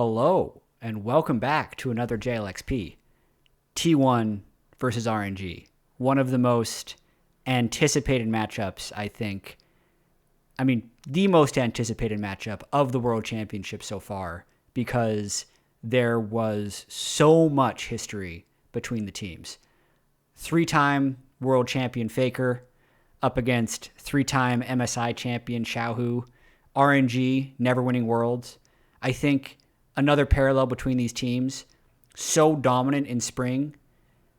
Hello, and welcome back to another JLXP. T1 versus RNG. One of the most anticipated matchups, I think. The most anticipated matchup of the World Championship so far, because there was so much history between the teams. Three-time World Champion Faker up against three-time MSI champion Xiaohu. RNG, never winning Worlds. I think another parallel between these teams, so dominant in spring,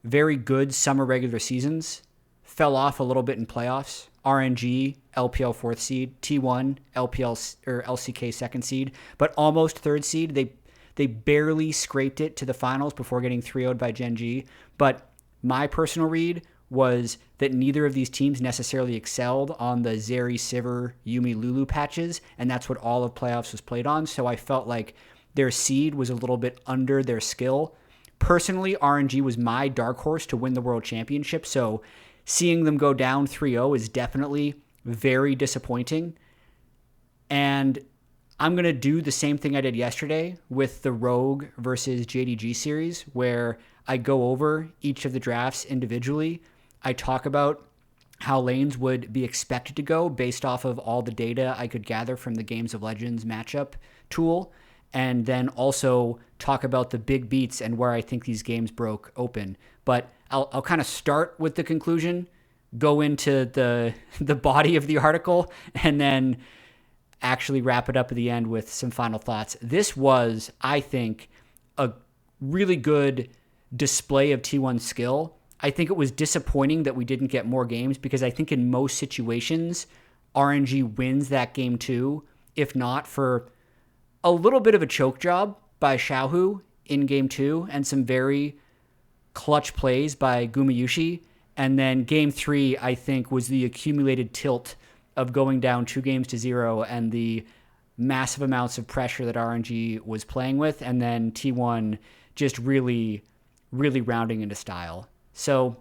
very good summer regular seasons, fell off a little bit in playoffs. RNG, LPL 4th seed, T1, LPL or LCK 2nd seed, but almost 3rd seed. They barely scraped it to the finals before getting 3-0'd by Gen G. But my personal read was that neither of these teams necessarily excelled on the Zeri, Sivir, Yumi, Lulu patches, and that's what all of playoffs was played on. So I felt like their seed was a little bit under their skill. Personally, RNG was my dark horse to win the World Championship, so seeing them go down 3-0 is definitely very disappointing. And I'm going to do the same thing I did yesterday with the Rogue versus JDG series, where I go over each of the drafts individually. I talk about how lanes would be expected to go based off of all the data I could gather from the Games of Legends matchup tool, and then also talk about the big beats and where I think these games broke open. But I'll kind of start with the conclusion, go into the body of the article, and then actually wrap it up at the end with some final thoughts. This was, I think, a really good display of T1's skill. I think it was disappointing that we didn't get more games, because I think in most situations, RNG wins that game too, if not for a little bit of a choke job by Xiaohu in game 2 and some very clutch plays by Gumayushi. And then game 3, I think, was the accumulated tilt of going down 2-0 and the massive amounts of pressure that RNG was playing with. And then T1 just really, really rounding into style. So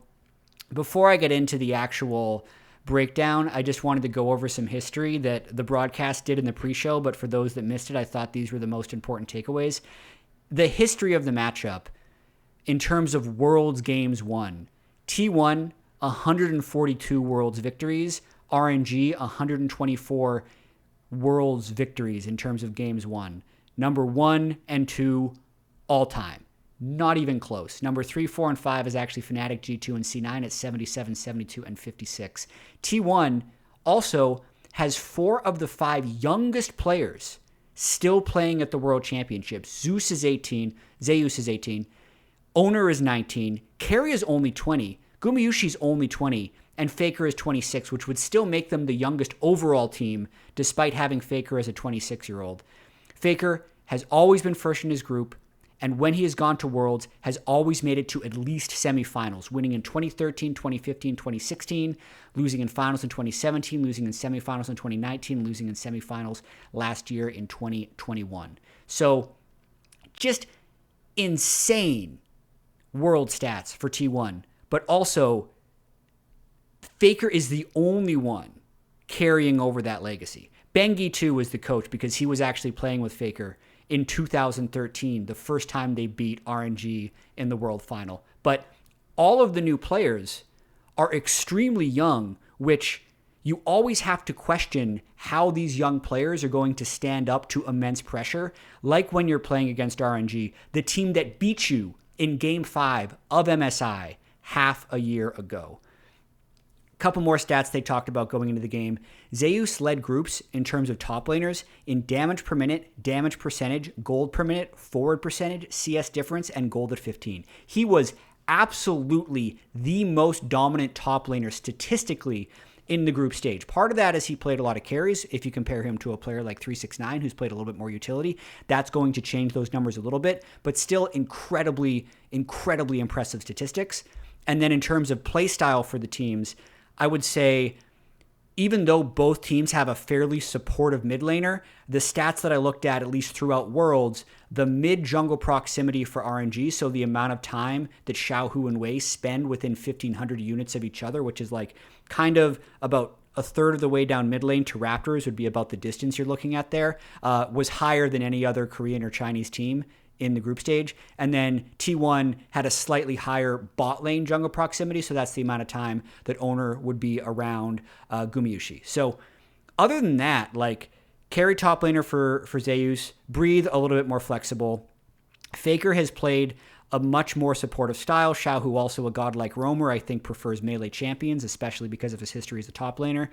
before I get into the actual breakdown, I just wanted to go over some history that the broadcast did in the pre-show, but for those that missed it, I thought these were the most important takeaways. The history of the matchup in terms of Worlds games won. T1, 142 Worlds victories. RNG, 124 Worlds victories in terms of games won. Number 1 and 2 all time. Not even close. Number 3, 4, and 5 is actually Fnatic, G2, and C9 at 77, 72, and 56. T1 also has 4 of the 5 youngest players still playing at the World Championships. Zeus is 18, Zeus is 18, Owner is 19, Carry is only 20, Gumayushi's only 20, and Faker is 26, which would still make them the youngest overall team, despite having Faker as a 26-year-old. Faker has always been first in his group, and when he has gone to Worlds, has always made it to at least semifinals, winning in 2013, 2015, 2016, losing in finals in 2017, losing in semifinals in 2019, losing in semifinals last year in 2021. So just insane World stats for T1, but also Faker is the only one carrying over that legacy. Bengi, too, was the coach because he was actually playing with Faker in 2013, the first time they beat RNG in the World Final. But all of the new players are extremely young, which you always have to question how these young players are going to stand up to immense pressure, like when you're playing against RNG, the team that beat you in Game 5 of MSI half a year ago. Couple more stats they talked about going into the game. Zeus led groups in terms of top laners in damage per minute, damage percentage, gold per minute, forward percentage, CS difference, and gold at 15. He was absolutely the most dominant top laner statistically in the group stage. Part of that is he played a lot of carries. If you compare him to a player like 369, who's played a little bit more utility, that's going to change those numbers a little bit, but still incredibly, incredibly impressive statistics. And then in terms of play style for the teams, I would say, even though both teams have a fairly supportive mid laner, the stats that I looked at least throughout Worlds, the mid-jungle proximity for RNG, so the amount of time that Xiaohu and Wei spend within 1,500 units of each other, which is like kind of about a third of the way down mid lane to Raptors would be about the distance you're looking at there, was higher than any other Korean or Chinese team in the group stage. And then T1 had a slightly higher bot lane jungle proximity, so that's the amount of time that Owner would be around Gumayusi. So other than that, like, carry top laner for Zeus, Breathe a little bit more flexible. Faker has played a much more supportive style. Xiaohu, also a godlike roamer, I think prefers melee champions, especially because of his history as a top laner.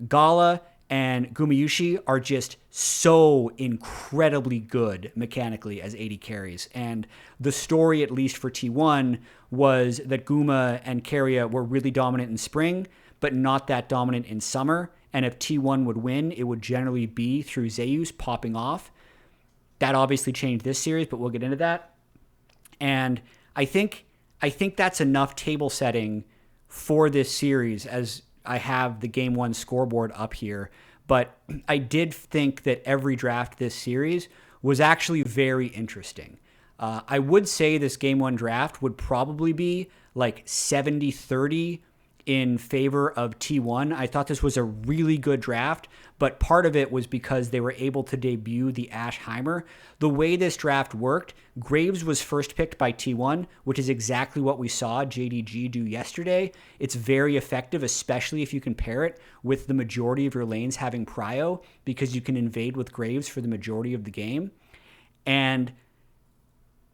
Gala and Gumayusi are just so incredibly good mechanically as AD carries. And the story, at least for T1, was that Guma and Keria were really dominant in spring, but not that dominant in summer. And if T1 would win, it would generally be through Zeus popping off. That obviously changed this series, but we'll get into that. And I think that's enough table setting for this series, as I have the game one scoreboard up here. But I did think that every draft this series was actually very interesting. I would say this game one draft would probably be like 70-30 in favor of T1. I thought this was a really good draft, but part of it was because they were able to debut the Ash Heimer. The way this draft worked, Graves was first picked by T1, which is exactly what we saw JDG do yesterday. It's very effective, especially if you can pair it with the majority of your lanes having prio, because you can invade with Graves for the majority of the game. And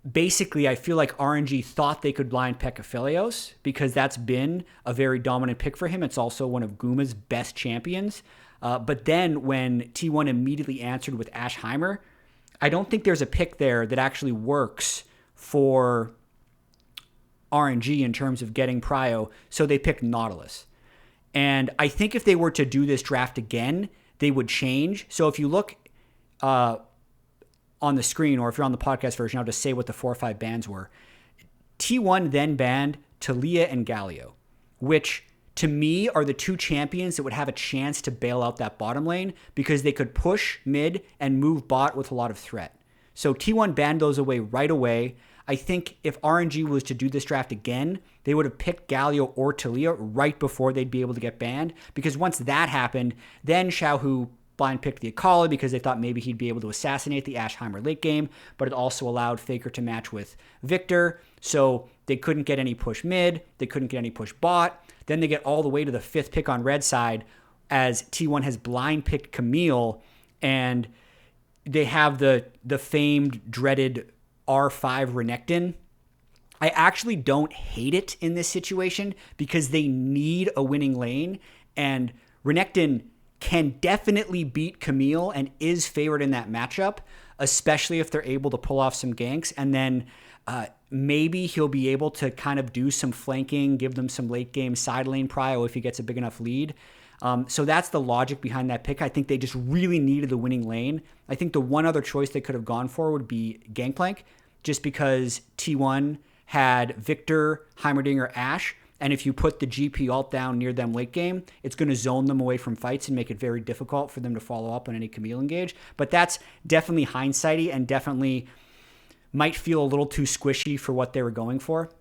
basically, I feel like RNG thought they could blind pick Aphelios because that's been a very dominant pick for him. It's also one of Guma's best champions. But then when T1 immediately answered with Ash Heimer, I don't think there's a pick there that actually works for RNG in terms of getting prio, so they picked Nautilus. And I think if they were to do this draft again, they would change. So if you look on the screen, or if you're on the podcast version, I'll just say what the 4 or 5 bans were. T1 then banned Talia and Galio, which to me are the two champions that would have a chance to bail out that bottom lane because they could push mid and move bot with a lot of threat. So T1 banned those away right away. I think if RNG was to do this draft again, they would have picked Galio or Talia right before they'd be able to get banned, because once that happened, then Xiaohu blind picked the Akali because they thought maybe he'd be able to assassinate the Ashheimer late game, but it also allowed Faker to match with Victor, so they couldn't get any push mid, they couldn't get any push bot. Then they get all the way to the 5th pick on red side as T1 has blind picked Camille, and they have the famed, dreaded R5 Renekton. I actually don't hate it in this situation because they need a winning lane, and Renekton can definitely beat Camille and is favored in that matchup, especially if they're able to pull off some ganks. And then maybe he'll be able to kind of do some flanking, give them some late game side lane prio if he gets a big enough lead. So that's the logic behind that pick. I think they just really needed the winning lane. I think the one other choice they could have gone for would be Gangplank, just because T1 had Victor, Heimerdinger, Ashe, and if you put the GP ult down near them late game, it's going to zone them away from fights and make it very difficult for them to follow up on any Camille engage. But that's definitely hindsighty and definitely might feel a little too squishy for what they were going for.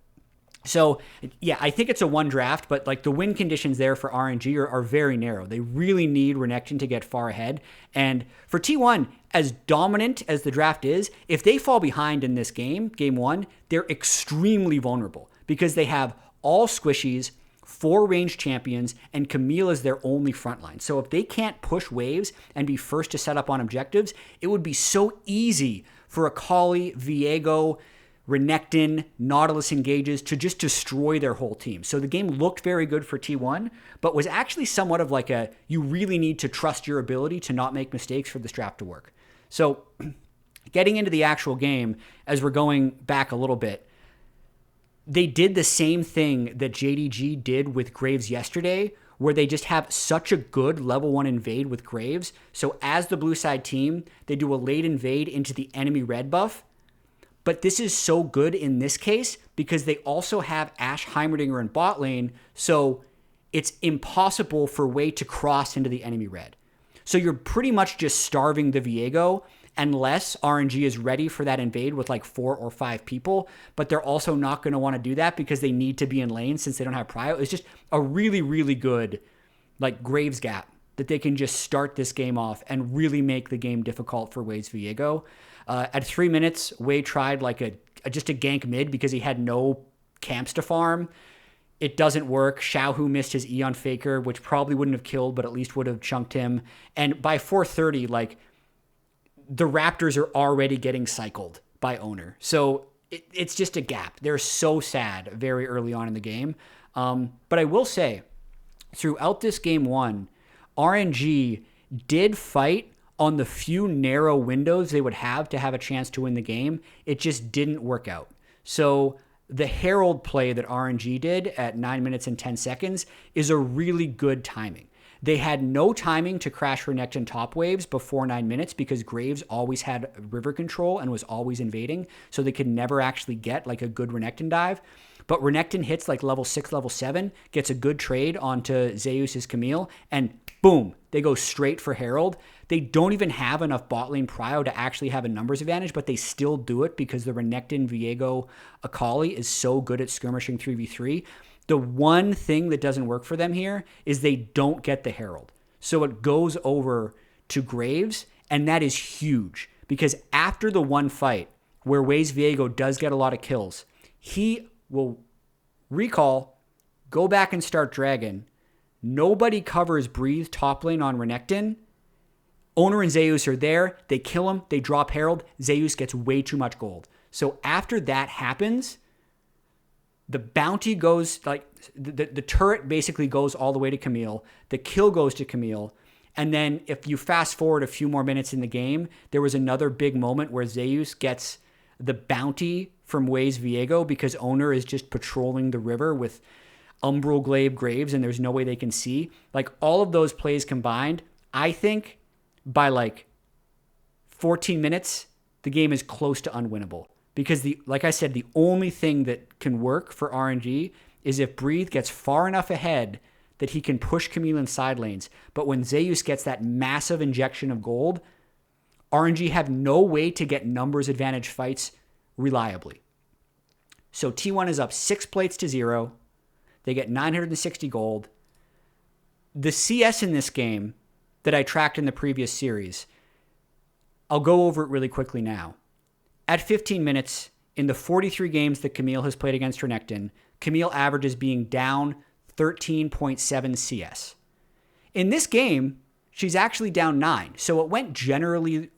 So, yeah, I think it's a one draft, but like the win conditions there for RNG are very narrow. They really need Renekton to get far ahead. And for T1, as dominant as the draft is, if they fall behind in this game, game one, they're extremely vulnerable because they have all squishies, 4 ranged champions, and Camille is their only frontline. So if they can't push waves and be first to set up on objectives, it would be so easy for Akali, Viego, Renekton, Nautilus engages to just destroy their whole team. So the game looked very good for T1, but was actually somewhat of like a, you really need to trust your ability to not make mistakes for this draft to work. So getting into the actual game, as we're going back a little bit, they did the same thing that JDG did with Graves yesterday, where they just have such a good level 1 invade with Graves. So as the blue side team, they do a late invade into the enemy red buff. But this is so good in this case because they also have Ashe, Heimerdinger in bot lane, so it's impossible for Wei to cross into the enemy red. So you're pretty much just starving the Viego unless RNG is ready for that invade with like 4 or 5 people, but they're also not going to want to do that because they need to be in lane since they don't have prio. It's just a really, really good like Graves gap, that they can just start this game off and really make the game difficult for Wade's Viego. At 3 minutes, Wade tried like just a gank mid because he had no camps to farm. It doesn't work. Xiaohu missed his E on Faker, which probably wouldn't have killed, but at least would have chunked him. And by 4:30, like, the Raptors are already getting cycled by Owner. So it's just a gap. They're so sad very early on in the game. But I will say, throughout this game one, RNG did fight on the few narrow windows they would have to have a chance to win the game. It just didn't work out. So the Herald play that RNG did at 9 minutes and 10 seconds is a really good timing. They had no timing to crash Renekton top waves before 9 minutes because Graves always had river control and was always invading, so they could never actually get like a good Renekton dive. But Renekton hits like level 6, level 7, gets a good trade onto Zeus's Camille, and boom, they go straight for Herald. They don't even have enough bot lane prio to actually have a numbers advantage, but they still do it because the Renekton Viego Akali is so good at skirmishing 3v3. The one thing that doesn't work for them here is they don't get the Herald. So it goes over to Graves, and that is huge because after the one fight where Waze Viego does get a lot of kills, he will recall, go back and start Dragon. Nobody covers Breathe top lane on Renekton. Owner and Zeus are there. They kill him. They drop Herald. Zeus gets way too much gold. So after that happens, the bounty goes, like, the turret basically goes all the way to Camille. The kill goes to Camille. And then if you fast forward a few more minutes in the game, there was another big moment where Zeus gets the bounty from Waze Viego because Owner is just patrolling the river with Umbral Glaive Graves and there's no way they can see. Like, all of those plays combined, I think by like 14 minutes, the game is close to unwinnable. Because, like I said, the only thing that can work for RNG is if Breathe gets far enough ahead that he can push Camille in side lanes. But when Zeus gets that massive injection of gold, RNG have no way to get numbers advantage fights reliably. So T1 is up 6 plates to 0. They get 960 gold. The CS in this game that I tracked in the previous series, I'll go over it really quickly now. At 15 minutes, in the 43 games that Camille has played against Renekton, Camille averages being down 13.7 CS. In this game, she's actually down 9. So it went generally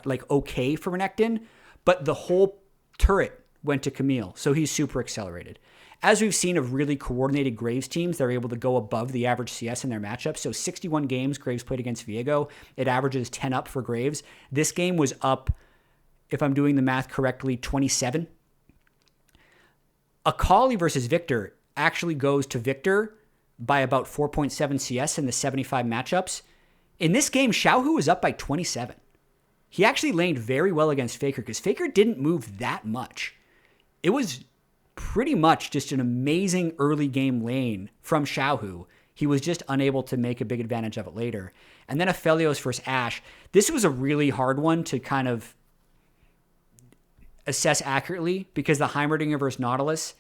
like okay for Renekton, but the whole turret went to Camille. So he's super accelerated. As we've seen of really coordinated Graves teams, they're able to go above the average CS in their matchups. So 61 games Graves played against Viego. It averages 10 up for Graves. This game was up, if I'm doing the math correctly, 27. Akali versus Victor actually goes to Victor by about 4.7 CS in the 75 matchups. In this game, Xiaohu was up by 27. He actually laned very well against Faker because Faker didn't move that much. It was pretty much just an amazing early game lane from Xiaohu. He was just unable to make a big advantage of it later. And then Aphelios versus Ashe. This was a really hard one to kind of assess accurately because the Heimerdinger versus Nautilus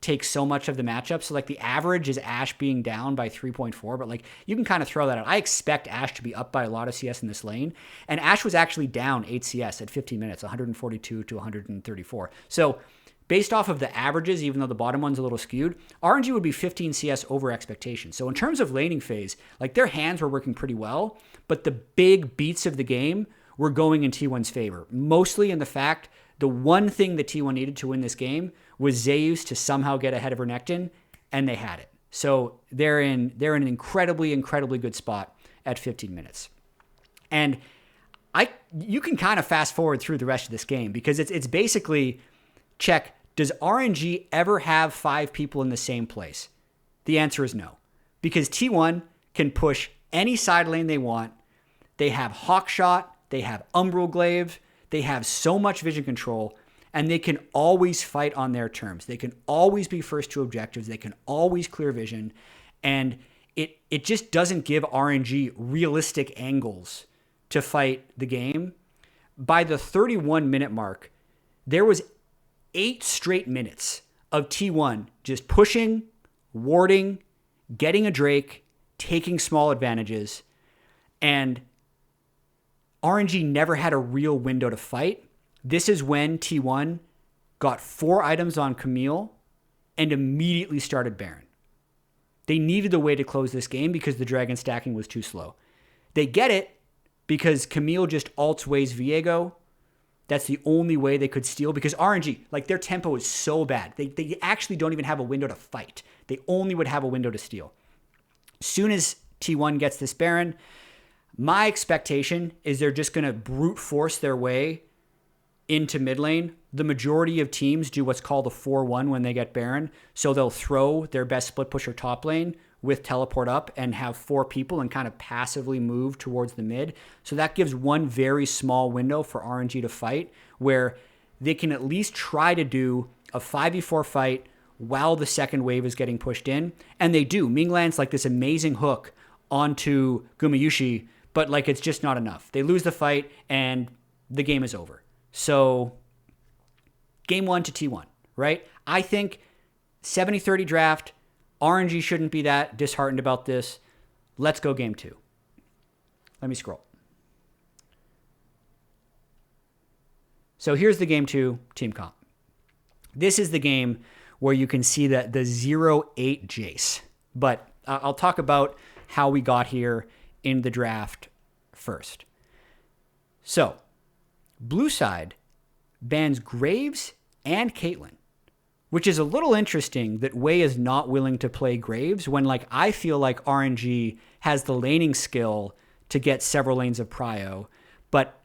takes so much of the matchup. So like the average is Ashe being down by 3.4, but like you can kind of throw that out. I expect Ashe to be up by a lot of CS in this lane. And Ashe was actually down 8 CS at 15 minutes, 142 to 134. So based off of the averages, even though the bottom one's a little skewed, RNG would be 15 CS over expectation. So in terms of laning phase, like their hands were working pretty well, but the big beats of the game were going in T1's favor. Mostly in the fact the one thing that T1 needed to win this game was Zeus to somehow get ahead of Renekton, and they had it. So they're in an incredibly, incredibly good spot at 15 minutes. And you can kind of fast forward through the rest of this game because it's basically check, does RNG ever have 5 people in the same place? The answer is no. Because T1 can push any side lane they want. They have Hawkshot, they have Umbral Glaive, they have so much vision control, and they can always fight on their terms. They can always be first to objectives. They can always clear vision. And it just doesn't give RNG realistic angles to fight the game. By the 31-minute mark, there was 8 straight minutes of T1 just pushing, warding, getting a Drake, taking small advantages, and RNG never had a real window to fight. This is when T1 got 4 items on Camille and immediately started Baron. They needed a way to close this game because the dragon stacking was too slow. They get it because Camille just ults ways Viego. That's the only way they could steal because RNG, like their tempo is so bad. They actually don't even have a window to fight. They only would have a window to steal. As soon as T1 gets this Baron, my expectation is they're just going to brute force their way into mid lane. The majority of teams do what's called a 4-1 when they get Baron. So they'll throw their best split pusher top lane with teleport up and have 4 people and kind of passively move towards the mid. So that gives one very small window for RNG to fight where they can at least try to do a 5v4 fight while the second wave is getting pushed in. And they do. Ming lands like this amazing hook onto Gumayushi, but like it's just not enough. They lose the fight and the game is over. So game 1 to T1, right? I think 70-30 draft. RNG shouldn't be that disheartened about this. Let's go game 2. Let me scroll. So here's the game 2 team comp. This is the game where you can see the 0-8 Jace. But I'll talk about how we got here in the draft first. So, blue side bans Graves and Caitlyn, which is a little interesting that Wei is not willing to play Graves when like I feel like RNG has the laning skill to get several lanes of prio, but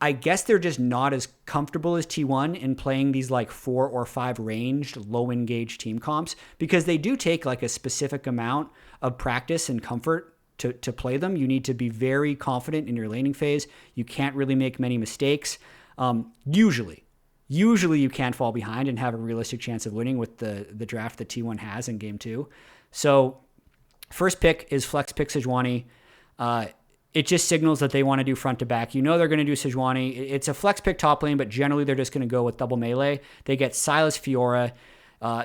I guess they're just not as comfortable as T1 in playing these like 4 or 5 ranged, low engaged team comps because they do take like a specific amount of practice and comfort to play them. You need to be very confident in your laning phase. You can't really make many mistakes. Usually you can't fall behind and have a realistic chance of winning with the draft that T1 has in game 2. So first pick is flex pick Sejuani. It just signals that they want to do front to back. You know they're going to do Sejuani. It's a flex pick top lane, but generally they're just going to go with double melee. They get Silas Fiora.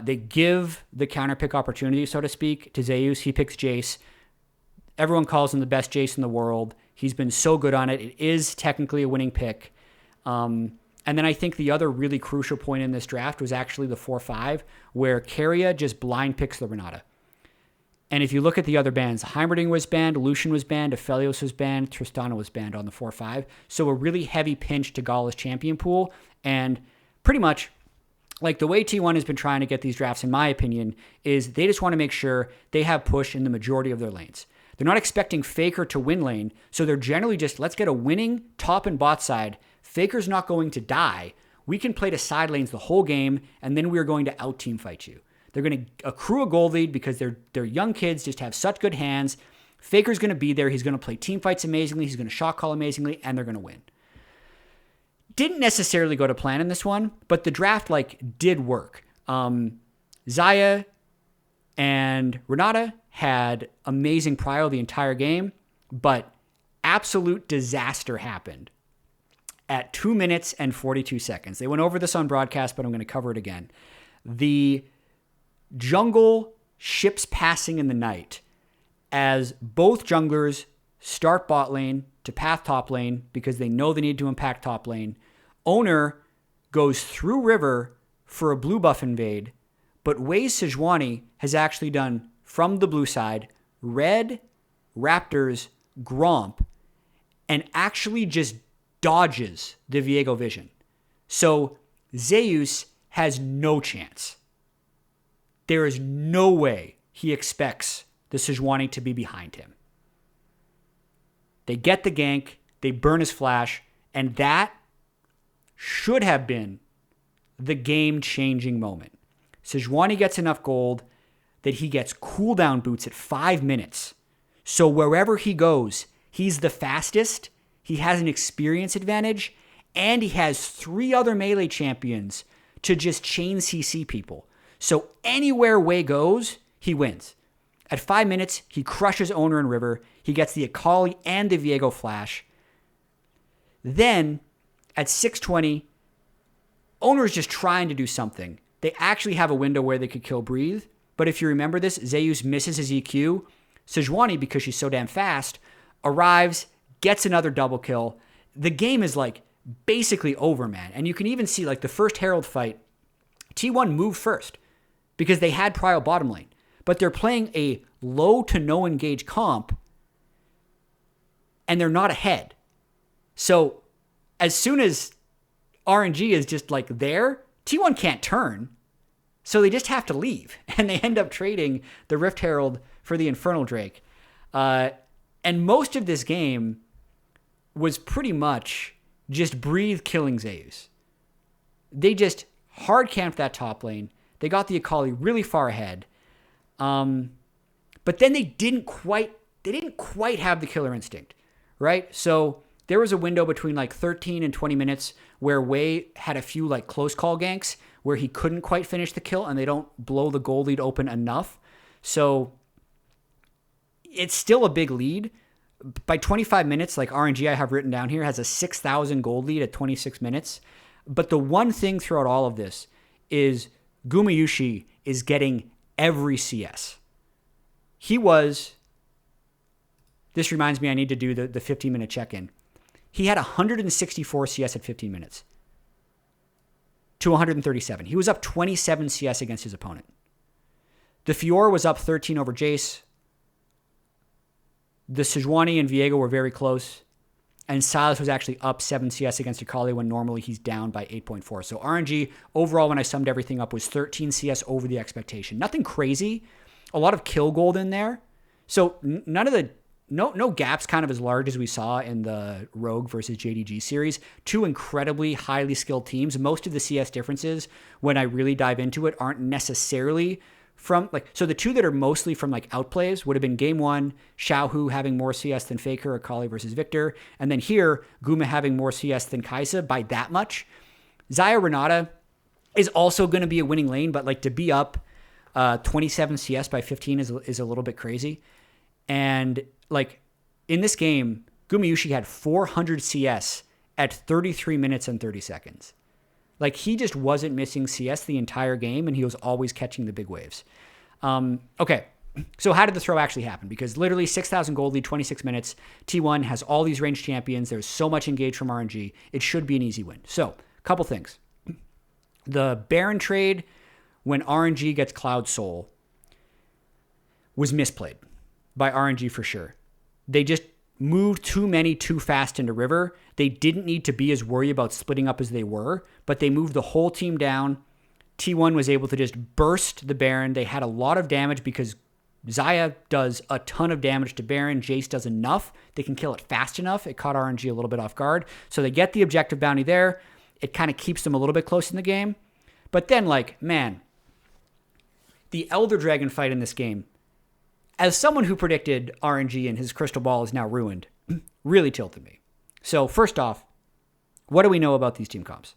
They give the counter pick opportunity, so to speak, to Zeus. He picks Jace. Everyone calls him the best Jace in the world. He's been so good on it. It is technically a winning pick. And then I think the other really crucial point in this draft was actually the 4-5, where Keria just blind picks the Renata. And if you look at the other bans, Heimerdinger was banned, Lucian was banned, Aphelios was banned, Tristana was banned on the 4-5. So a really heavy pinch to Gala's champion pool. And pretty much, like the way T1 has been trying to get these drafts, in my opinion, is they just want to make sure they have push in the majority of their lanes. They're not expecting Faker to win lane, so they're generally just, let's get a winning top and bot side. Faker's not going to die. We can play to side lanes the whole game, and then we're going to out-team fight you. They're going to accrue a gold lead because they're young kids, just have such good hands. Faker's going to be there. He's going to play team fights amazingly. He's going to shot call amazingly, and they're going to win. Didn't necessarily go to plan in this one, but the draft did work. Xayah and Renata had amazing prio the entire game, but absolute disaster happened at 2 minutes and 42 seconds. They went over this on broadcast, but I'm going to cover it again. The jungle ships passing in the night as both junglers start bot lane to path top lane because they know they need to impact top lane. Owner goes through river for a blue buff invade, but Wei's Sejuani has actually done from the blue side, red, Raptors, Gromp, and actually just dodges the Viego vision. So Zeus has no chance. There is no way he expects the Sejuani to be behind him. They get the gank, they burn his flash, and that should have been the game-changing moment. Sejuani gets enough gold that he gets cooldown boots at 5 minutes. So wherever he goes, he's the fastest, he has an experience advantage, and he has 3 other melee champions to just chain CC people. So anywhere Wei goes, he wins. At 5 minutes, he crushes Owner and River. He gets the Akali and the Viego flash. Then, at 6:20, Owner's just trying to do something. They actually have a window where they could kill Breathe. But if you remember this, Zeus misses his EQ. Sejuani, because she's so damn fast, arrives, gets another double kill. The game is like basically over, man. And you can even see like the first Herald fight, T1 moved first because they had prio bottom lane, but they're playing a low to no engage comp and they're not ahead. So as soon as RNG is just like there, T1 can't turn. So they just have to leave and they end up trading the Rift Herald for the Infernal Drake. And most of this game was pretty much just breathe killing Zeus. They just hard camped that top lane. They got the Akali really far ahead. But then they didn't quite have the killer instinct, right? So there was a window between like 13 and 20 minutes where Wei had a few like close call ganks where he couldn't quite finish the kill and they don't blow the gold lead open enough. So it's still a big lead. By 25 minutes, like RNG I have written down here, has a 6,000 gold lead at 26 minutes. But the one thing throughout all of this is Gumayushi is getting every CS. This reminds me I need to do the 15-minute check-in. He had 164 CS at 15 minutes to 137. He was up 27 CS against his opponent. The Fiora was up 13 over Jace. The Sejuani and Viego were very close. And Silas was actually up 7 CS against Akali when normally he's down by 8.4. So RNG, overall, when I summed everything up, was 13 CS over the expectation. Nothing crazy. A lot of kill gold in there. So no gaps kind of as large as we saw in the Rogue versus JDG series. Two incredibly highly skilled teams. Most of the CS differences, when I really dive into it, aren't necessarily from so the two that are mostly from like outplays would have been game one, Xiaohu having more CS than Faker, Akali versus Victor. And then here, Guma having more CS than Kaisa by that much. Xayah Renata is also going to be a winning lane, but like to be up 27 CS by 15 is a little bit crazy. And like in this game, Gumayushi had 400 CS at 33 minutes and 30 seconds. Like he just wasn't missing CS the entire game and he was always catching the big waves. Okay, so how did the throw actually happen? Because literally 6,000 gold lead, 26 minutes. T1 has all these ranged champions. There's so much engaged from RNG. It should be an easy win. So a couple things. The Baron trade when RNG gets Cloud Soul was misplayed by RNG for sure. They just moved too many too fast into River. They didn't need to be as worried about splitting up as they were, but they moved the whole team down. T1 was able to just burst the Baron. They had a lot of damage because Xayah does a ton of damage to Baron. Jace does enough. They can kill it fast enough. It caught RNG a little bit off guard. So they get the objective bounty there. It kind of keeps them a little bit close in the game. But then, man, the Elder Dragon fight in this game, as someone who predicted RNG and his crystal ball is now ruined, really tilted me. So first off, what do we know about these team comps?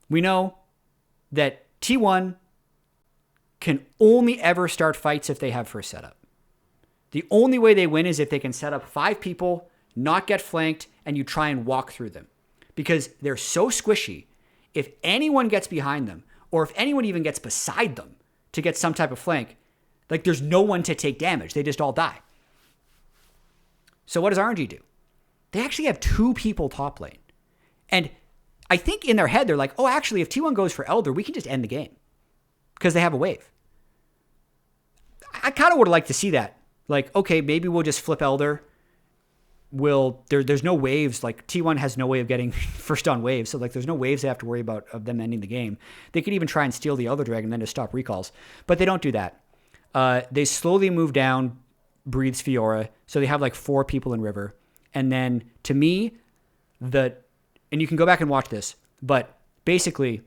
We know that T1 can only ever start fights if they have first setup. The only way they win is if they can set up 5 people, not get flanked, and you try and walk through them. Because they're so squishy, if anyone gets behind them, or if anyone even gets beside them to get some type of flank, like there's no one to take damage. They just all die. So what does RNG do? They actually have 2 people top lane. And I think in their head, they're like, oh, actually, if T1 goes for Elder, we can just end the game. Because they have a wave. I kind of would like to see that. Like, okay, maybe we'll just flip Elder. There's no waves. Like T1 has no way of getting first on waves. So like there's no waves they have to worry about of them ending the game. They could even try and steal the Elder Dragon then to stop recalls. But they don't do that. They slowly move down Breathes Fiora. So they have like 4 people in River. And then to me, and you can go back and watch this, but basically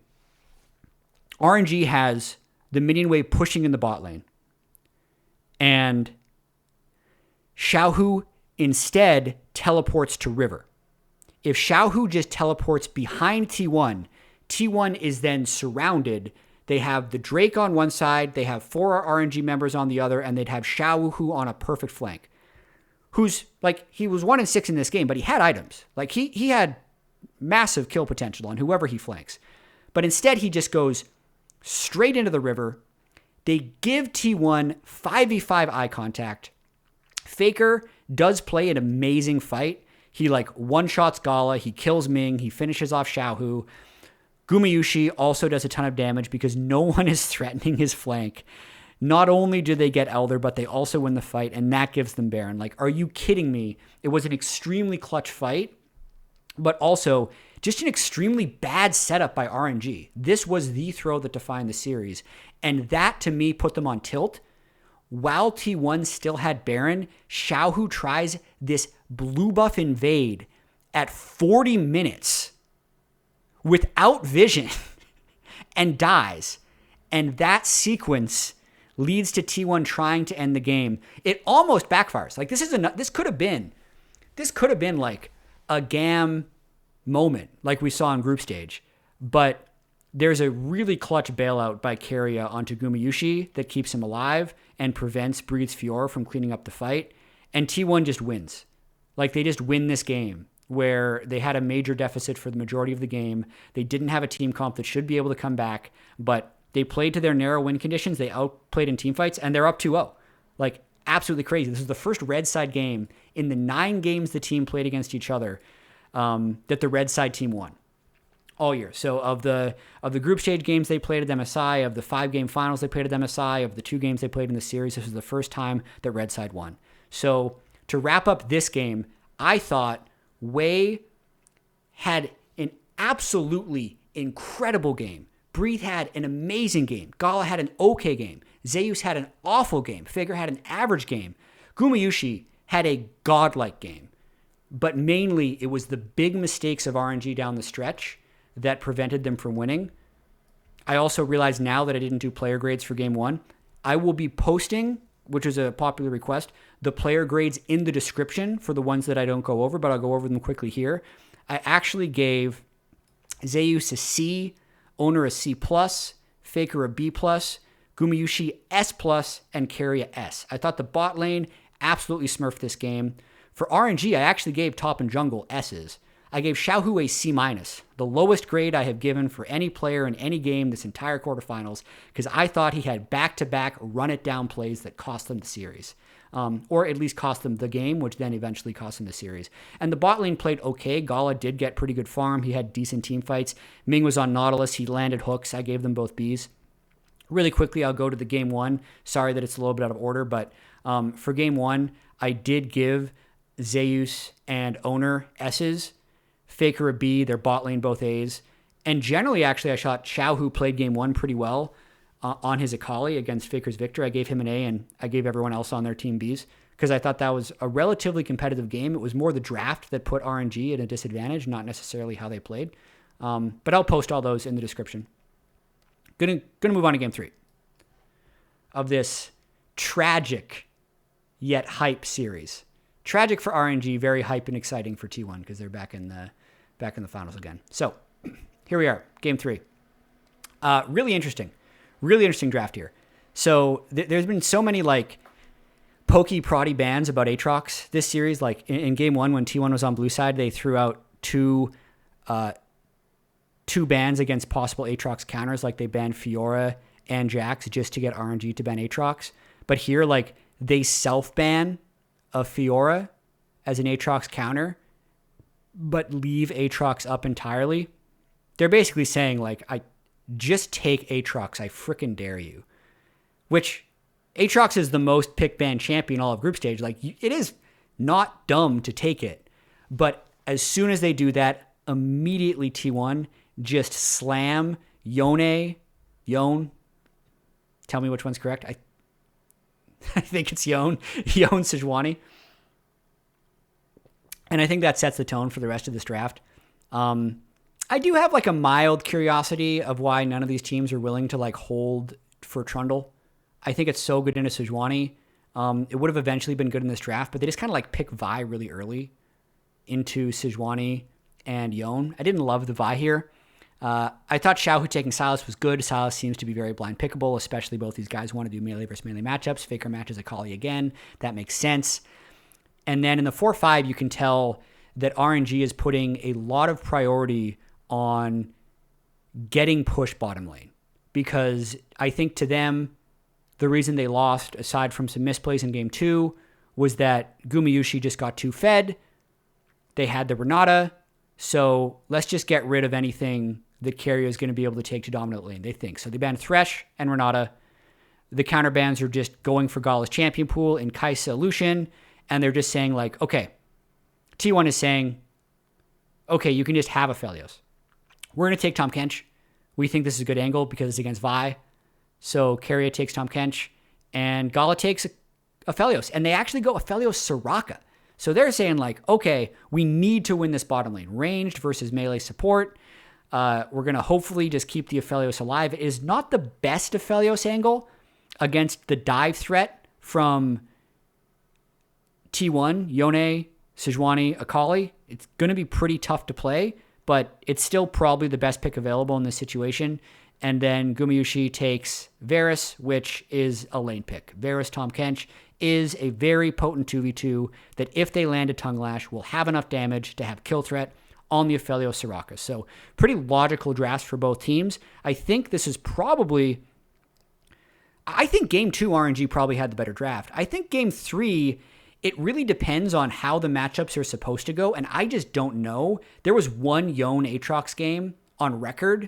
RNG has the minion wave pushing in the bot lane. And Xiaohu instead teleports to River. If Xiaohu just teleports behind T1, T1 is then surrounded. They have the Drake on one side, they have 4 RNG members on the other, and they'd have Xiaohu on a perfect flank. Who's, like, he was 1-6 in this game, but he had items. Like, he had massive kill potential on whoever he flanks. But instead, he just goes straight into the River. They give T1 5v5 eye contact. Faker does play an amazing fight. He like one-shots Gala, he kills Ming, he finishes off Xiaohu. Gumayushi also does a ton of damage because no one is threatening his flank. Not only do they get Elder, but they also win the fight, and that gives them Baron. Like, are you kidding me? It was an extremely clutch fight, but also just an extremely bad setup by RNG. This was the throw that defined the series, and that, to me, put them on tilt. While T1 still had Baron, Xiaohu tries this blue buff invade at 40 minutes without vision and dies. And that sequence leads to T1 trying to end the game. It almost backfires. Like, this could have been like a GAM moment like we saw in group stage. But there's a really clutch bailout by Keria onto Gumayushi that keeps him alive and prevents Breathes Fiora from cleaning up the fight. And T1 just wins. Like, they just win this game where they had a major deficit for the majority of the game. They didn't have a team comp that should be able to come back, but they played to their narrow win conditions. They outplayed in team fights, and they're up 2-0. Like, absolutely crazy. This is the first red side game in the 9 games the team played against each other that the red side team won all year. So of the group stage games they played at MSI, of the 5-game finals they played at MSI, of the 2 games they played in the series, this was the first time that red side won. So to wrap up this game, I thought Wei had an absolutely incredible game. Breathe had an amazing game. Gala had an okay game. Zeus had an awful game. Faker had an average game. Gumayushi had a godlike game. But mainly, it was the big mistakes of RNG down the stretch that prevented them from winning. I also realize now that I didn't do player grades for game 1. I will be posting, which is a popular request, the player grades in the description for the ones that I don't go over, but I'll go over them quickly here. I actually gave Zeus a C, Owner a C+, Faker a B+, Gumayushi S+, and Keria S. I thought the bot lane absolutely smurfed this game. For RNG, I actually gave top and jungle S's. I gave Xiaohu a C-, the lowest grade I have given for any player in any game this entire quarterfinals, because I thought he had back-to-back run-it-down plays that cost them the series. Or at least cost them the game, which then eventually cost them the series. And the bot lane played okay. Gala did get pretty good farm. He had decent team fights. Ming was on Nautilus. He landed hooks. I gave them both Bs. Really quickly, I'll go to the game 1. Sorry that it's a little bit out of order, but for game 1, I did give Zeus and Owner S's, Faker a B, their bot lane both A's. And generally, actually, I thought Xiaohu played game 1 pretty well on his Akali against Faker's Victor. I gave him an A, and I gave everyone else on their team Bs because I thought that was a relatively competitive game. It was more the draft that put RNG at a disadvantage, not necessarily how they played. But I'll post all those in the description. Gonna move on to game 3 of this tragic yet hype series. Tragic for RNG, very hype and exciting for T1 because they're back in the finals again. So here we are, game 3. Really interesting draft here. So there's been so many like pokey proddy bans about Aatrox this series. Like in game 1 when T1 was on blue side, they threw out two bans against possible Aatrox counters. Like they banned Fiora and Jax just to get RNG to ban Aatrox. But here, like they self-ban a Fiora as an Aatrox counter, but leave Aatrox up entirely. They're basically saying, like, I just take Aatrox, I frickin' dare you. Which, Aatrox is the most pick ban champion all of group stage. Like, it is not dumb to take it. But as soon as they do that, immediately T1 just slam Yone. Tell me which one's correct. I think it's Yon Sejuani. And I think that sets the tone for the rest of this draft. I do have like a mild curiosity of why none of these teams are willing to like hold for Trundle. I think it's so good into Sejuani. It would have eventually been good in this draft, but they just kind of like pick Vi really early into Sejuani and Yon. I didn't love the Vi here. I thought Xiaohu taking Sylas was good. Sylas seems to be very blind pickable, especially both these guys want to do melee versus melee matchups. Faker matches Akali again. That makes sense. And then in the 4-5, you can tell that RNG is putting a lot of priority on getting push bottom lane. Because I think to them, the reason they lost, aside from some misplays in game 2, was that Gumayushi just got too fed. They had the Renata, so let's just get rid of anything that Keria is going to be able to take to dominant lane, they think. So they banned Thresh and Renata. The counter bans are just going for Gala's champion pool in Kai'Sa, Lucian, and they're just saying like, okay, T1 is saying, okay, you can just have Aphelios. We're going to take Tahm Kench. We think this is a good angle because it's against Vi. So Keria takes Tahm Kench, and Gala takes Aphelios. And they actually go Aphelios Soraka. So they're saying like, okay, we need to win this bottom lane. Ranged versus melee support. We're going to hopefully just keep the Aphelios alive. It is not the best Aphelios angle against the dive threat from T1, Yone, Sejuani, Akali. It's going to be pretty tough to play, but it's still probably the best pick available in this situation. And then Gumayushi takes Varus, which is a lane pick. Varus Tahm Kench is a very potent 2v2 that if they land a Tongue Lash will have enough damage to have kill threat on the Aphelios Soraka. So pretty logical drafts for both teams. I think this is probably... I think Game 2 RNG probably had the better draft. I think Game 3... it really depends on how the matchups are supposed to go, and I just don't know. There was one Yone Aatrox game on record.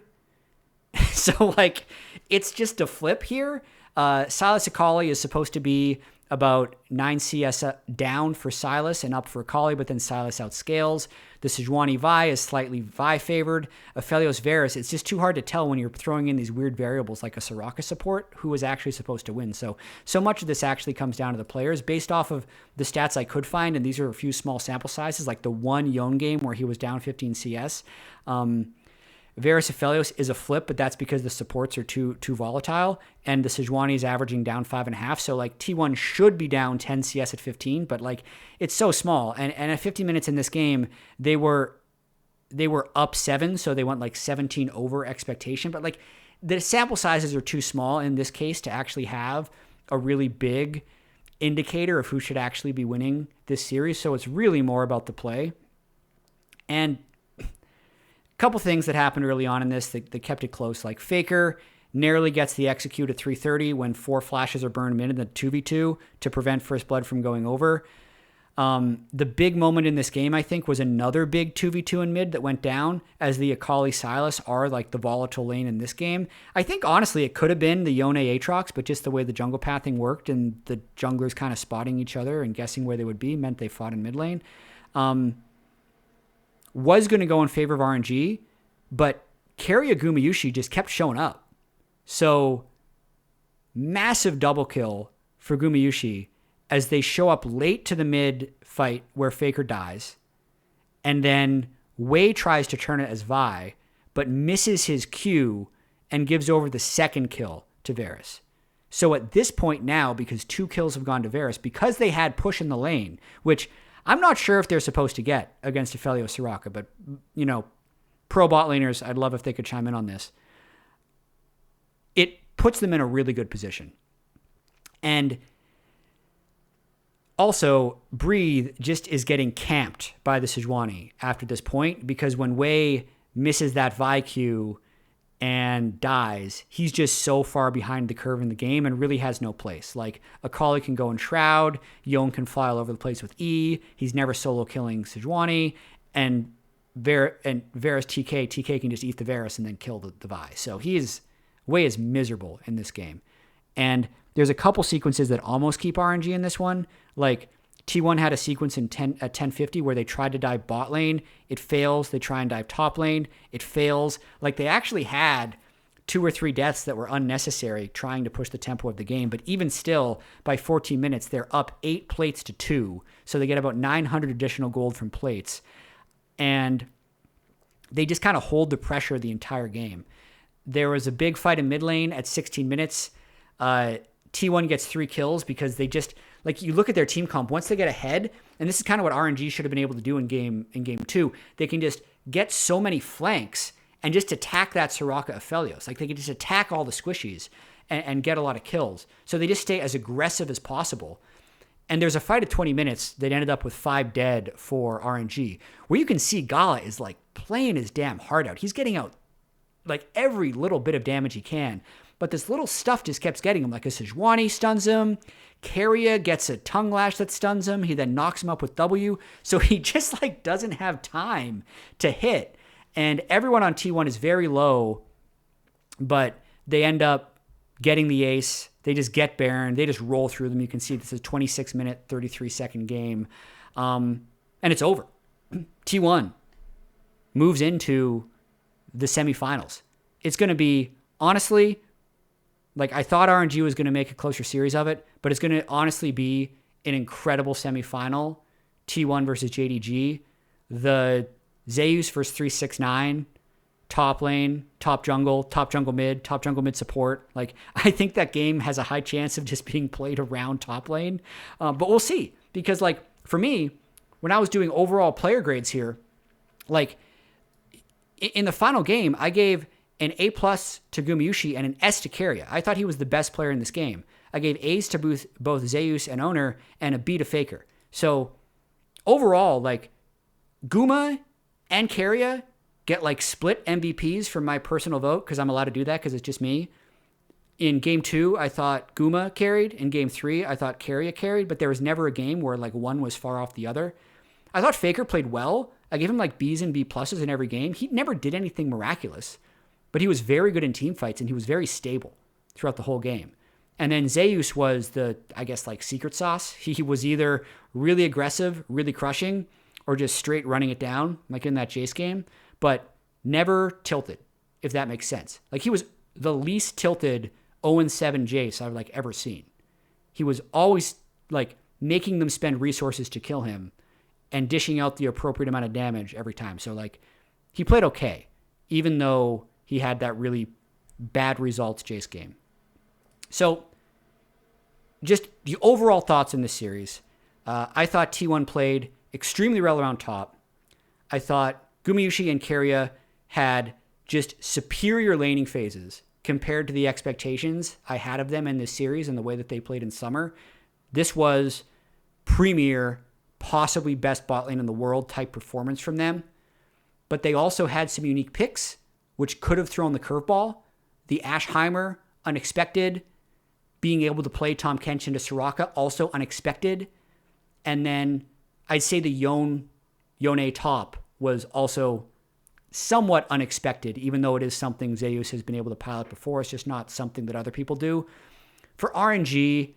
So, like, it's just a flip here. Silas Akali is supposed to be about 9 CS down for Silas and up for Akali, but then Silas outscales. The Sejuani Vi is slightly Vi favored. Aphelios Varus, it's just too hard to tell when you're throwing in these weird variables like a Soraka support who is actually supposed to win. So much of this actually comes down to the players based off of the stats I could find, and these are a few small sample sizes, like the one Yone game where he was down 15 CS. Varus Aphelios is a flip, but that's because the supports are too volatile, and the Sejuani is averaging down 5.5. So like T1 should be down 10 CS at 15, but like it's so small. And at 50 minutes in this game, they were up 7, so they went like 17 over expectation. But like the sample sizes are too small in this case to actually have a really big indicator of who should actually be winning this series. So it's really more about the play. And couple things that happened early on in this that kept it close, like Faker narrowly gets the execute at 3:30 when 4 flashes are burned mid in the 2v2 to prevent First Blood from going over. The big moment in this game, I think, was another big 2v2 in mid that went down, as the Akali Silas are like the volatile lane in this game. I think, honestly, it could have been the Yone Aatrox, but just the way the jungle pathing worked and the junglers kind of spotting each other and guessing where they would be meant they fought in mid lane. Was going to go in favor of RNG, but Keria Gumayushi just kept showing up. So, massive double kill for Gumayushi as they show up late to the mid fight where Faker dies. And then Wei tries to turn it as Vi, but misses his Q and gives over the second kill to Varus. So at this point now, because 2 kills have gone to Varus, because they had push in the lane, which I'm not sure if they're supposed to get against Aphelios Soraka, but, you know, pro bot laners, I'd love if they could chime in on this. It puts them in a really good position. And also, Breathe just is getting camped by the Sejuani after this point, because when Wei misses that Vi Q and dies, he's just so far behind the curve in the game and really has no place. Like, Akali can go in Shroud, Yone can fly all over the place with E, he's never solo killing Sejuani, and Varus TK can just eat the Varus and then kill the Vi. So Wei is miserable in this game. And there's a couple sequences that almost keep RNG in this one. Like, T1 had a sequence at 10:50 where they tried to dive bot lane. It fails. They try and dive top lane. It fails. Like, they actually had 2 or 3 deaths that were unnecessary trying to push the tempo of the game. But even still, by 14 minutes, they're up 8 plates to 2. So they get about 900 additional gold from plates. And they just kind of hold the pressure the entire game. There was a big fight in mid lane at 16 minutes. T1 gets 3 kills because they just... like, you look at their team comp, once they get ahead, and this is kind of what RNG should have been able to do in game 2, they can just get so many flanks and just attack that Soraka Aphelios. Like, they can just attack all the squishies and get a lot of kills. So they just stay as aggressive as possible. And there's a fight at 20 minutes that ended up with 5 dead for RNG, where you can see Gala is, like, playing his damn heart out. He's getting out like every little bit of damage he can. But this little stuff just keeps getting him. Like a Sejuani stuns him. Keria gets a tongue lash that stuns him. He then knocks him up with W. So he just like doesn't have time to hit. And everyone on T1 is very low, but they end up getting the ace. They just get Baron. They just roll through them. You can see this is a 26-minute, 33-second game. And it's over. T1 moves into the semifinals. It's going to be, honestly, like I thought RNG was going to make a closer series of it, but it's going to honestly be an incredible semifinal. T1 versus JDG. The Zeus versus 369, top lane, top jungle mid support. Like I think that game has a high chance of just being played around top lane. But we'll see, because like for me, when I was doing overall player grades here, like in the final game, I gave an A+ to Gumayusi and an S to Keria. I thought he was the best player in this game. I gave A's to both Zeus and Owner and a B to Faker. So overall, like Guma and Keria get like split MVPs from my personal vote, because I'm allowed to do that because it's just me. In game 2, I thought Guma carried. In game 3, I thought Keria carried, but there was never a game where like one was far off the other. I thought Faker played well. I gave him like B's and B+ in every game. He never did anything miraculous, but he was very good in team fights and he was very stable throughout the whole game. And then Zeus was the, I guess, like secret sauce. He was either really aggressive, really crushing, or just straight running it down, like in that Jace game, but never tilted, if that makes sense. Like he was the least tilted 0-7 Jace I've like ever seen. He was always like making them spend resources to kill him and dishing out the appropriate amount of damage every time. So like he played okay, even though he had that really bad results Jace game. So just the overall thoughts in this series. I thought T1 played extremely well around top. I thought Gumayusi and Keria had just superior laning phases compared to the expectations I had of them in this series and the way that they played in summer. This was premier, possibly best bot lane in the world type performance from them. But they also had some unique picks, which could have thrown the curveball. The Ashheimer, unexpected. Being able to play Tahm Kench into Soraka, also unexpected. And then I'd say the Yone top was also somewhat unexpected, even though it is something Zeus has been able to pilot before. It's just not something that other people do. For RNG,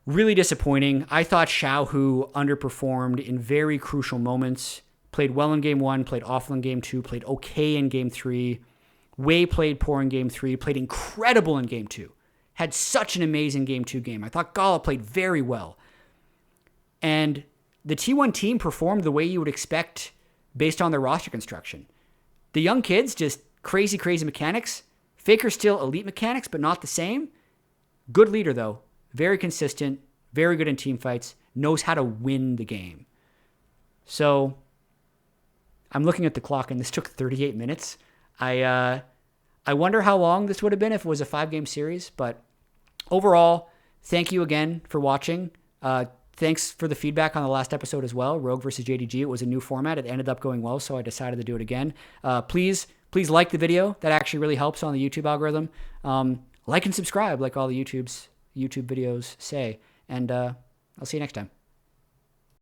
really disappointing. I thought Xiaohu underperformed in very crucial moments. Played well in game 1, played awful in game 2, played okay in game 3. Wei played poor in game 3, played incredible in game 2. Had such an amazing game 2 game. I thought Gala played very well. And the T1 team performed the way you would expect based on their roster construction. The young kids, just crazy, crazy mechanics. Faker still elite mechanics, but not the same. Good leader, though. Very consistent, very good in team fights, knows how to win the game. So I'm looking at the clock, and this took 38 minutes. I wonder how long this would have been if it was a 5-game series, but overall, thank you again for watching. Thanks for the feedback on the last episode as well, Rogue versus JDG. It was a new format. It ended up going well, so I decided to do it again. Please like the video. That actually really helps on the YouTube algorithm. Like and subscribe, like all the YouTube videos say. And I'll see you next time.